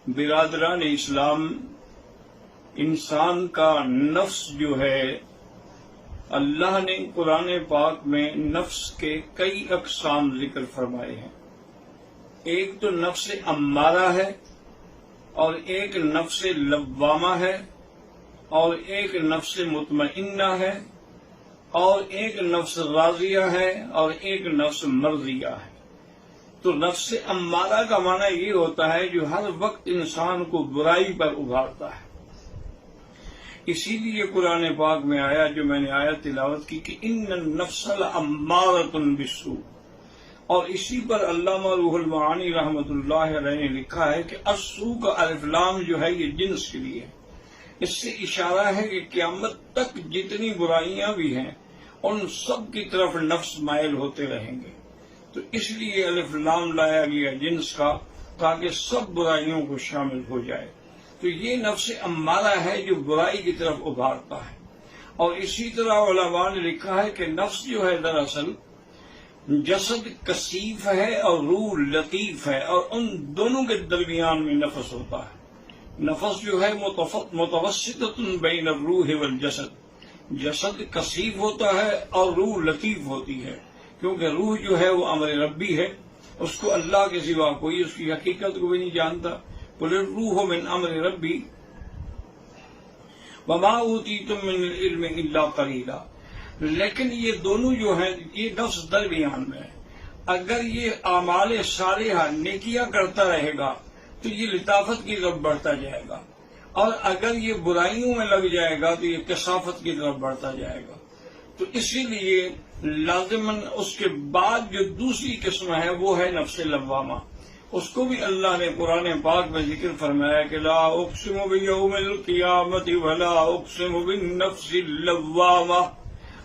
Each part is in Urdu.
برادران اسلام، انسان کا نفس جو ہے اللہ نے قرآن پاک میں نفس کے کئی اقسام ذکر فرمائے ہیں۔ ایک تو نفس امارہ ہے، اور ایک نفس لوامہ ہے، اور ایک نفس مطمئنہ ہے، اور ایک نفس راضیہ ہے، اور ایک نفس مرضیہ ہے۔ تو نفس امارہ کا معنی یہ ہوتا ہے جو ہر وقت انسان کو برائی پر ابھارتا ہے۔ اسی لیے قرآن پاک میں آیا جو میں نے آیت تلاوت کی کہ ان النفس لامارۃ بالسوء، اور اسی پر علامہ روح المعانی رحمۃ اللہ علیہ نے لکھا ہے کہ السوء کا الف لام جو ہے یہ جنس کے لیے ہے۔ اس سے اشارہ ہے کہ قیامت تک جتنی برائیاں بھی ہیں ان سب کی طرف نفس مائل ہوتے رہیں گے، تو اس لیے الف لام لایا گیا جنس کا تاکہ سب برائیوں کو شامل ہو جائے۔ تو یہ نفس امارہ ہے جو برائی کی طرف ابھارتا ہے۔ اور اسی طرح علماء نے لکھا ہے کہ نفس جو ہے دراصل جسد کثیف ہے اور روح لطیف ہے، اور ان دونوں کے درمیان میں نفس ہوتا ہے۔ نفس جو ہے متوسطۃ بین الروح والجسد، جسد کثیف ہوتا ہے اور روح لطیف ہوتی ہے، کیونکہ روح جو ہے وہ امر ربی ہے، اس کو اللہ کے سوا کوئی اس کی حقیقت کو بھی نہیں جانتا۔ قل الروح من امر ربی وما اوتیتم من العلم الا قلیلا۔ لیکن یہ دونوں جو ہیں یہ نفس درمیان میں ہے۔ اگر یہ اعمال صالحہ نیکیاں کرتا رہے گا تو یہ لطافت کی طرف بڑھتا جائے گا، اور اگر یہ برائیوں میں لگ جائے گا تو یہ کثافت کی طرف بڑھتا جائے گا۔ تو اسی لیے لازماً اس کے بعد جو دوسری قسم ہے وہ ہے نفس لوامہ۔ اس کو بھی اللہ نے قرآن پاک میں ذکر فرمایا کہ لا اقسم بیوم القیامت ولا اقسم بالنفس اللوامہ۔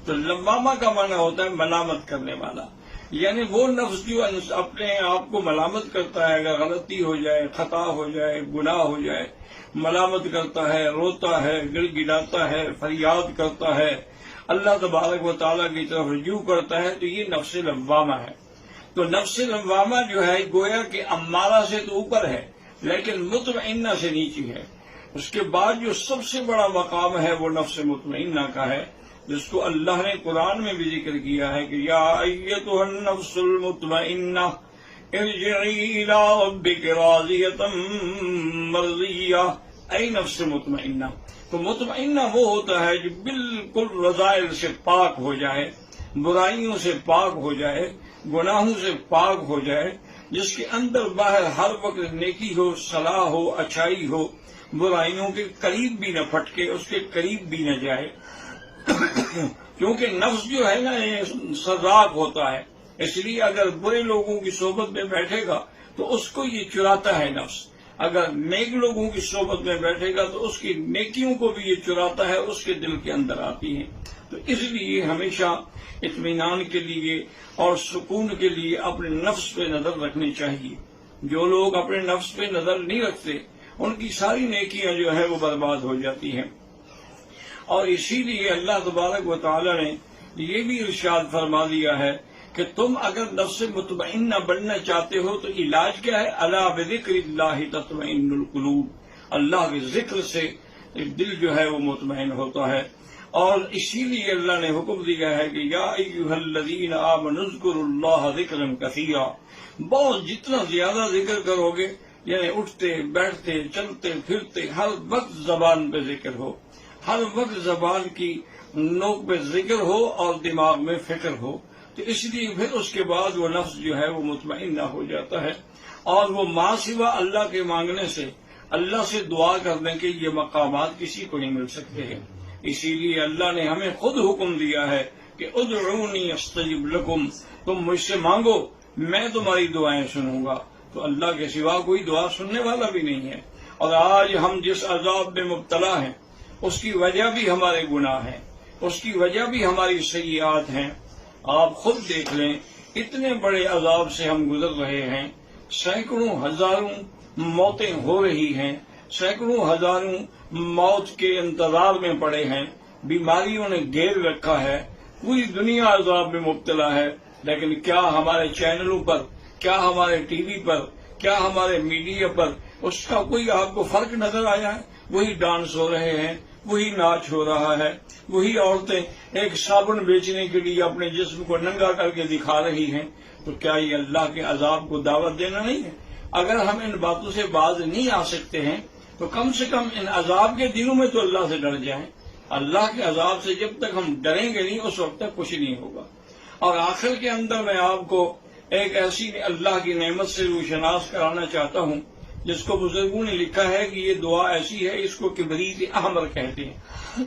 تو لوامہ کا معنی ہوتا ہے ملامت کرنے والا، یعنی وہ نفس جو اپنے آپ کو ملامت کرتا ہے، اگر غلطی ہو جائے، خطا ہو جائے، گناہ ہو جائے، ملامت کرتا ہے، روتا ہے، گڑ گڑاتا ہے، فریاد کرتا ہے، اللہ تبارک و تعالیٰ کی طرف رجوع کرتا ہے، تو یہ نفس لوامہ ہے۔ تو نفس لوامہ جو ہے گویا کہ امارہ سے تو اوپر ہے لیکن مطمئنہ سے نیچی ہے۔ اس کے بعد جو سب سے بڑا مقام ہے وہ نفس مطمئنہ کا ہے، جس کو اللہ نے قرآن میں بھی ذکر کیا ہے کہ یا ایتھا النفس المطمئنہ ارجعی الی ربک راضیۃ مرضیہ۔ اے نفس مطمئنہ، تو مطمئنہ وہ ہوتا ہے جو بالکل رذائل سے پاک ہو جائے، برائیوں سے پاک ہو جائے، گناہوں سے پاک ہو جائے، جس کے اندر باہر ہر وقت نیکی ہو، صلاح ہو، اچھائی ہو، برائیوں کے قریب بھی نہ پھٹکے، اس کے قریب بھی نہ جائے۔ کیونکہ نفس جو ہے نا یہ سراق ہوتا ہے، اس لیے اگر برے لوگوں کی صحبت میں بیٹھے گا تو اس کو یہ چراتا ہے نفس، اگر نیک لوگوں کی صحبت میں بیٹھے گا تو اس کی نیکیوں کو بھی یہ چراتا ہے، اس کے دل کے اندر آتی ہیں۔ تو اس لیے ہمیشہ اطمینان کے لیے اور سکون کے لیے اپنے نفس پہ نظر رکھنی چاہیے۔ جو لوگ اپنے نفس پہ نظر نہیں رکھتے ان کی ساری نیکیاں جو ہے وہ برباد ہو جاتی ہیں۔ اور اسی لیے اللہ تبارک و تعالی نے یہ بھی ارشاد فرما دیا ہے کہ تم اگر نفس مطمئنہ بننا چاہتے ہو تو علاج کیا ہے؟ الا بذکر اللہ تطمئن القلوب، اللہ کے ذکر سے دل جو ہے وہ مطمئن ہوتا ہے۔ اور اسی لیے اللہ نے حکم دیا ہے کہ یا ایھا الذین آمنوا اذکروا اللہ ذکرا کثیرا، بہت جتنا زیادہ ذکر کرو گے، یعنی اٹھتے بیٹھتے چلتے پھرتے ہر وقت زبان پہ ذکر ہو، ہر وقت زبان کی نوک پہ ذکر ہو اور دماغ میں فکر ہو، تو اس لیے پھر اس کے بعد وہ نفس جو ہے وہ مطمئنہ ہو جاتا ہے، اور وہ ماں سوا اللہ کے مانگنے سے، اللہ سے دعا کرنے کے یہ مقامات کسی کو نہیں مل سکتے ہیں۔ اسی لیے اللہ نے ہمیں خود حکم دیا ہے کہ ادعونی استجب لکم، تم مجھ سے مانگو میں تمہاری دعائیں سنوں گا۔ تو اللہ کے سوا کوئی دعا سننے والا بھی نہیں ہے۔ اور آج ہم جس عذاب میں مبتلا ہیں اس کی وجہ بھی ہمارے گناہ ہیں، اس کی وجہ بھی ہماری سیئات ہیں۔ آپ خود دیکھ لیں اتنے بڑے عذاب سے ہم گزر رہے ہیں، سینکڑوں ہزاروں موتیں ہو رہی ہیں، سینکڑوں ہزاروں موت کے انتظار میں پڑے ہیں، بیماریوں نے گھیر رکھا ہے، پوری دنیا عذاب میں مبتلا ہے، لیکن کیا ہمارے چینلوں پر، کیا ہمارے ٹی وی پر، کیا ہمارے میڈیا پر اس کا کوئی آپ کو فرق نظر آیا ہے؟ وہی ڈانس ہو رہے ہیں، وہی ناچ ہو رہا ہے، وہی عورتیں ایک صابن بیچنے کے لیے اپنے جسم کو ننگا کر کے دکھا رہی ہیں، تو کیا یہ اللہ کے عذاب کو دعوت دینا نہیں ہے؟ اگر ہم ان باتوں سے باز نہیں آ سکتے ہیں تو کم سے کم ان عذاب کے دنوں میں تو اللہ سے ڈر جائیں۔ اللہ کے عذاب سے جب تک ہم ڈریں گے نہیں اس وقت تک کچھ نہیں ہوگا۔ اور آخر کے اندر میں آپ کو ایک ایسی اللہ کی نعمت سے روشناس کرانا چاہتا ہوں جس کو بزرگوں نے لکھا ہے کہ یہ دعا ایسی ہے، اس کو کبریت احمر کہتے ہیں۔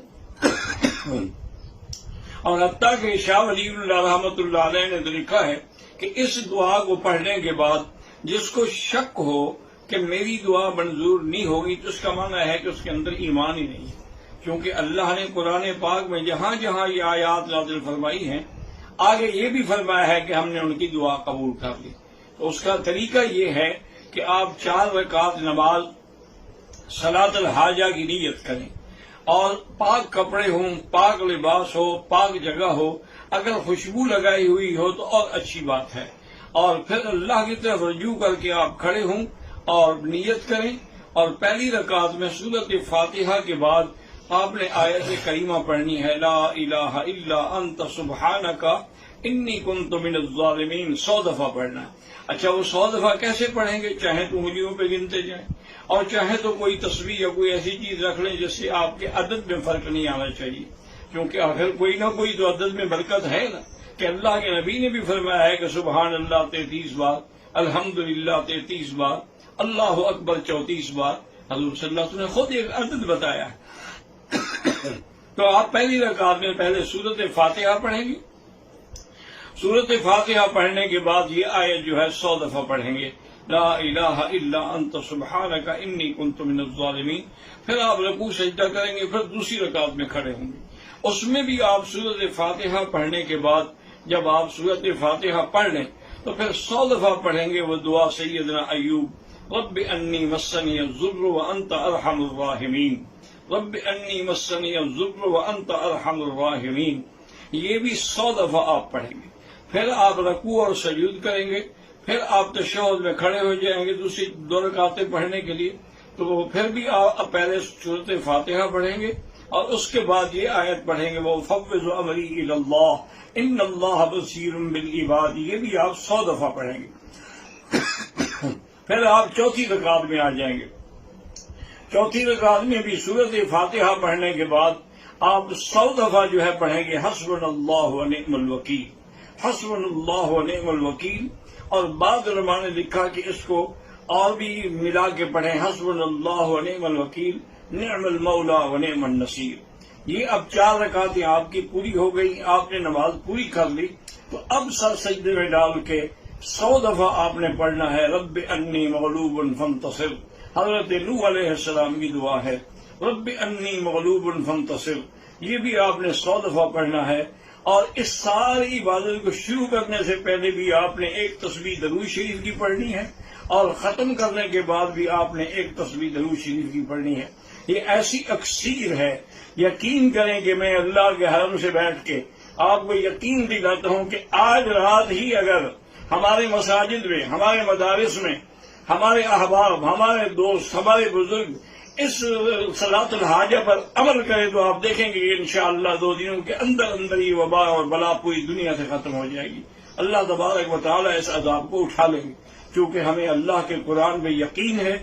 اور حتیٰ کہ شاہ ولی اللہ رحمۃ اللہ علیہ نے تو لکھا ہے کہ اس دعا کو پڑھنے کے بعد جس کو شک ہو کہ میری دعا منظور نہیں ہوگی تو اس کا معنی ہے کہ اس کے اندر ایمان ہی نہیں ہے، کیونکہ اللہ نے قرآن پاک میں جہاں جہاں یہ آیات نازل فرمائی ہیں آگے یہ بھی فرمایا ہے کہ ہم نے ان کی دعا قبول کر لی۔ تو اس کا طریقہ یہ ہے کہ آپ 4 رکعت نماز صلاۃ الحاجہ کی نیت کریں، اور پاک کپڑے ہوں، پاک لباس ہو، پاک جگہ ہو، اگر خوشبو لگائی ہوئی ہو تو اور اچھی بات ہے، اور پھر اللہ کی طرف رجوع کر کے آپ کھڑے ہوں اور نیت کریں، اور پہلی رکعت میں سورۃ فاتحہ کے بعد آپ نے آیت کریمہ پڑھنی ہے، لا الہ الا انت سبحانک انی کنت من الظالمین، 100 دفعہ پڑھنا ہے۔ اچھا وہ 100 دفعہ کیسے پڑھیں گے؟ چاہے تو انگلیوں پہ گنتے جائیں، اور چاہے تو کوئی تصویر یا کوئی ایسی چیز رکھ لیں جس سے آپ کے عدد میں فرق نہیں آنا چاہیے، کیونکہ آخر کوئی نہ کوئی تو عدد میں برکت ہے نا، کہ اللہ کے نبی نے بھی فرمایا ہے کہ سبحان اللہ 33 بار، الحمدللہ 33 بار، اللہ اکبر 34 بار، حضور صلی اللہ علیہ وسلم نے خود ایک عدد بتایا ہے۔ تو آپ پہلی رکعت میں پہلے سورۃ فاتحہ پڑھیں گے، سورۃ فاتحہ پڑھنے کے بعد یہ آیت جو ہے 100 دفعہ پڑھیں گے، لا الہ الا انت سبحانک انی کنت من الظالمین۔ پھر آپ رکوع سجدہ کریں گے، پھر دوسری رکعت میں کھڑے ہوں گے، اس میں بھی آپ سورۃ فاتحہ پڑھنے کے بعد جب آپ سورۃ فاتحہ پڑھ لیں تو پھر 100 دفعہ پڑھیں گے وہ دعا سیدنا ایوب، رب انی مسنی الضر وانت ارحم الراحمین، رب انی مسنی الضر وانت ارحم الراحمین، یہ بھی 100 دفعہ آپ پڑھیں گے۔ پھر آپ رکوع اور سجود کریں گے، پھر آپ تشہد میں کھڑے ہو جائیں گے دوسری 2 رکعتیں پڑھنے کے لیے، تو پھر بھی آپ پہلے سورۃ فاتحہ پڑھیں گے اور اس کے بعد یہ آیت پڑھیں گے، وَأُفَوِّضُ أَمْرِي إِلَى اللَّهِ إِنَّ اللَّهَ بَصِيرٌ بِالْعِبَادِ، یہ بھی آپ 100 دفعہ پڑھیں گے۔ پھر آپ چوتھی رکعت میں آ جائیں گے، چوتھی رکعت میں بھی سورۃ فاتحہ پڑھنے کے بعد آپ 100 دفعہ جو ہے پڑھیں گے حسبنا اللہ ونعم الوکیل، حسبنا اللہ ونعم الوکیل، اور بعض علماء نے لکھا کہ اس کو اور بھی ملا کے پڑھیں، حسبنا اللہ ونعم الوکیل نعم المولا ونعم النصیر۔ یہ اب 4 رکعتیں آپ کی پوری ہو گئی، آپ نے نماز پوری کر لی، تو اب سر سجدے میں ڈال کے 100 دفعہ آپ نے پڑھنا ہے، رب انی مغلوب فانتصر، حضرت نوح علیہ السلام کی دعا ہے، رب انی مغلوب فانتصر، یہ بھی آپ نے 100 دفعہ پڑھنا ہے۔ اور اس ساری عبادت کو شروع کرنے سے پہلے بھی آپ نے ایک تسبیح درود شریف کی پڑھنی ہے، اور ختم کرنے کے بعد بھی آپ نے ایک تسبیح درود شریف کی پڑھنی ہے۔ یہ ایسی اکثیر ہے، یقین کریں کہ میں اللہ کے حرم سے بیٹھ کے آپ کو یقین دلاتا ہوں کہ آج رات ہی اگر ہمارے مساجد میں، ہمارے مدارس میں، ہمارے احباب، ہمارے دوست، ہمارے بزرگ اس صلاۃ الحاجہ پر عمل کرے تو آپ دیکھیں گے کہ انشاءاللہ 2 دنوں کے اندر اندر یہ وبا اور بلا پوری دنیا سے ختم ہو جائے گی۔ اللہ تبارک و تعالیٰ اس عذاب کو اٹھا لیں گے، کیونکہ ہمیں اللہ کے قرآن پہ یقین ہے،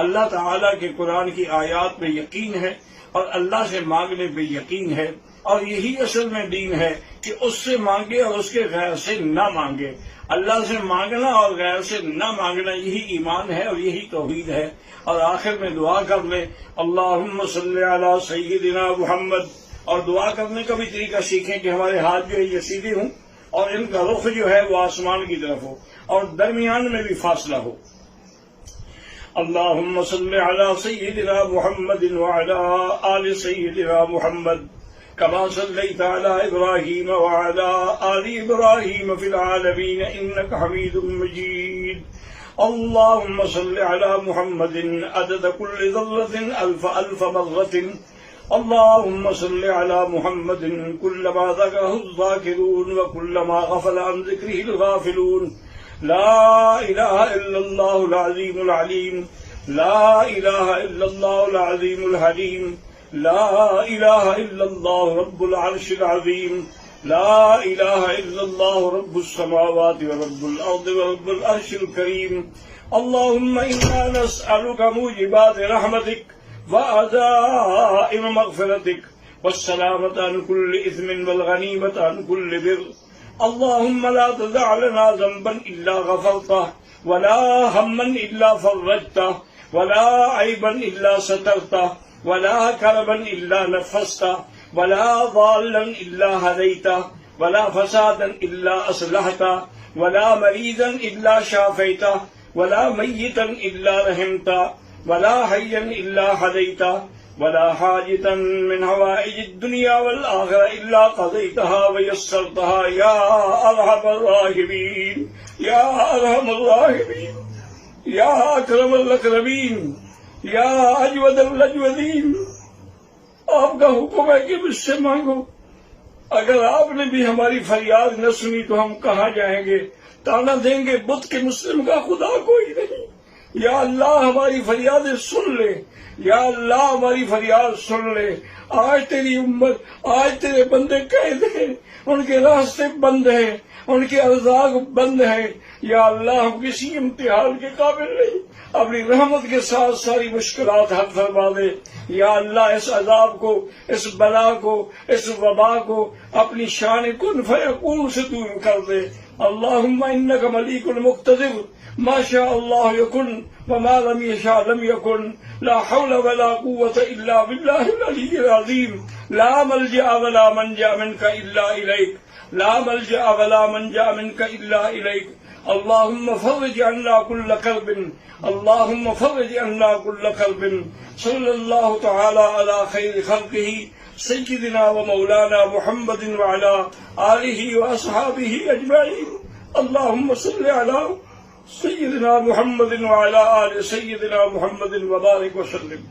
اللہ تعالیٰ کے قرآن کی آیات پہ یقین ہے، اور اللہ سے مانگنے پہ یقین ہے، اور یہی اصل میں دین ہے کہ اس سے مانگے اور اس کے غیر سے نہ مانگے۔ اللہ سے مانگنا اور غیر سے نہ مانگنا یہی ایمان ہے اور یہی توحید ہے۔ اور آخر میں دعا کر لیں، اللہم صلی علی سیدنا محمد، اور دعا کرنے کا بھی طریقہ سیکھیں کہ ہمارے ہاتھ جو ہے یہ سیدھے ہوں اور ان کا رخ جو ہے وہ آسمان کی طرف ہو اور درمیان میں بھی فاصلہ ہو۔ اللہم صلی علی سیدنا محمد وعلی آل سیدنا محمد كما صليت على إبراهيم وعلى آل إبراهيم في العالمين إنك حميد مجيد اللهم صل على محمد عدد كل ذرة ألف مرة اللهم صل على محمد كلما ذكره الذاكرون وكلما غفل عن ذكره الغافلون لا إله إلا الله العظيم العليم لا إله إلا الله العظيم الحليم، لا إله إلا الله رب العرش العظيم، لا إله إلا الله رب السماوات ورب الأرض ورب العرش الكريم. اللهم إنا نسألك موجبات رحمتك وعزائم مغفرتك والسلامة عن كل إثم والغنيمة عن كل بر. اللهم لا تدع لنا ذنبا إلا غفرته، ولا هما إلا فرجته، ولا عيبا إلا سترته، ولا كربا إلا نفسته، ولا ضالا إلا هديته، ولا فسادا إلا أصلحته، ولا مريضا إلا شافيته، ولا ميتا إلا رحمته، ولا حيا إلا هديته، ولا حاجة من حوائج الدنيا والآخرة إلا قضيتها ويسرتها يا أرحم الراحمين، يا أرحم الراحمين، يا أكرم الأكرمين، يا أجود الأجودين. آپ کا حکم ہے کہ مجھ سے مانگو. اگر آپ نے بھی ہماری فریاد نہ سنی تو ہم کہاں جائیں گے؟ تانا دیں گے بت کے مسلم کا خدا کوئی نہیں. یا اللہ ہماری فریادیں سن لے، یا اللہ ہماری فریاد سن لے. آج تیری امت، آج تیرے بندے قید ہیں، ان کے راستے بند ہیں، ان کے ارزاق بند ہیں. یا اللہ ہم کسی امتحان کے قابل نہیں، اپنی رحمت کے ساتھ ساری مشکلات حل فرما دے. یا اللہ اس عذاب کو، اس بلا کو، اس وبا کو اپنی شان کن فیکون سے دور کر دے. اللہم انک ملیک مقتدر، ما شاء اللہ یکن وما لم یشاء لم یکن، لا حول ولا قوة الا باللہ العلی العظیم. لا ملجأ ولا منجا منک الا الیک، لا ملجأ ولا منجا منک الا الیک. اللهم فرج عنا كل كرب، اللهم فرج عنا كل كرب. صلى الله تعالى على خير خلقه سيدنا ومولانا محمد وعلى آله وأصحابه أجمعين. اللهم صل على سيدنا محمد وعلى آل سيدنا محمد وبارك وسلم.